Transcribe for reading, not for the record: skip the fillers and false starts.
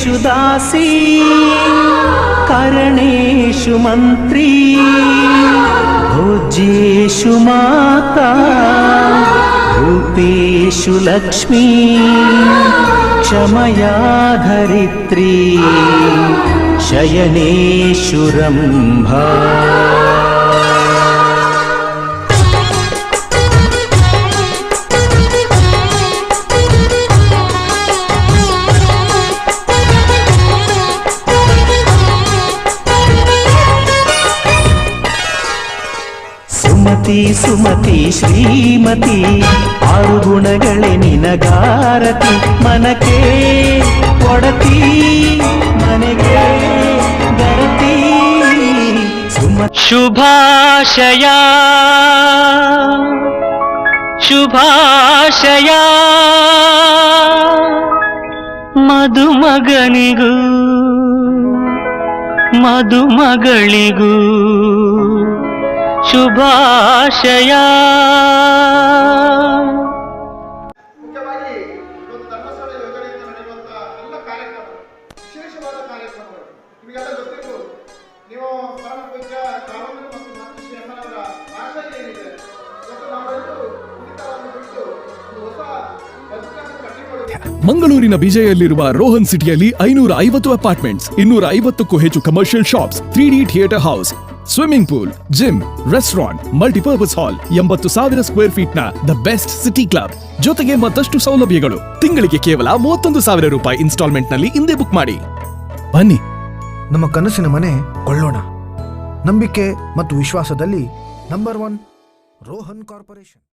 कर्मेषु दासी करणेषु मन्त्री भोज्येषु माता रूपेषु लक्ष्मी क्षमया धरित्री शयनेषु रम्भा। ಸುಮತಿ ಸುಮತಿ ಶ್ರೀಮತಿ ಆರು ಗುಣಗಳೇ ನಿನಗಾರತಿ ಮನಕ್ಕೆ ಕೊಡತಿ ಮನೆಗೆ ಗರತಿ ಶುಭಾಶಯ ಶುಭಾಶಯ ಮದುಮಗನಿಗೂ ಮದುಮಗಳಿಗೂ ಶುಭಾಶಯ. ಮುಖ್ಯವಾಗಿ ಇವತ್ತು ಧರ್ಮಸ್ಥಳ ಯೋಜನೆಯಿಂದ ನಡೆಯುವಂತಹ ಎಲ್ಲ ಕಾರ್ಯಕ್ರಮಗಳು ವಿಶೇಷವಾದ ಕಾರ್ಯಕ್ರಮಗಳು ನಿಮಗೆಲ್ಲ ಗೊತ್ತಿರ್ಬೋದು. ನೀವು ಪರಮ ಪೂಜ್ಯ ಕಾವಂತರು ಮತ್ತು ಮಾತೃಶ್ರೀ ಅಮ್ಮನವರ ಆಶಯ ಏನಿದೆ, ಇವತ್ತು ನಾವೆಲ್ಲರೂ ಕುಡಿತವನ್ನು ಬಿಟ್ಟು ಒಂದು ಹೊಸ ಬದುಕನ್ನು ಕಟ್ಟಿಕೊಳ್ಳುತ್ತೇವೆ. ಮಂಗಳೂರಿನ ಬಿಜೆಯಲ್ಲಿರುವ ರೋಹನ್ ಸಿಟಿಯಲ್ಲಿ 550 ಅಪಾರ್ಟ್ಮೆಂಟ್ಸ್, 250ಕ್ಕೂ ಹೆಚ್ಚು commercial shops, 3D theatre house, swimming pool, gym, restaurant, multipurpose hall, 80,000 square feet ನ ದ ಬೆಸ್ಟ್ ಸಿಟಿ ಕ್ಲಬ್, ಜೊತೆಗೆ ಮತ್ತಷ್ಟು ಸೌಲಭ್ಯಗಳು. ತಿಂಗಳಿಗೆ ಕೇವಲ 31,000 ರೂಪಾಯಿ ಇನ್ಸ್ಟಾಲ್ಮೆಂಟ್ ನಲ್ಲಿ ಹಿಂದೆ ಬುಕ್ ಮಾಡಿ. ಬನ್ನಿ, ನಮ್ಮ ಕನಸಿನ ಮನೆ ಕೊಳ್ಳೋಣ. ನಂಬಿಕೆ ಮತ್ತು ವಿಶ್ವಾಸದಲ್ಲಿ ನಂಬರ್ 1 ರೋಹನ್ ಕಾರ್ಪೊರೇಷನ್.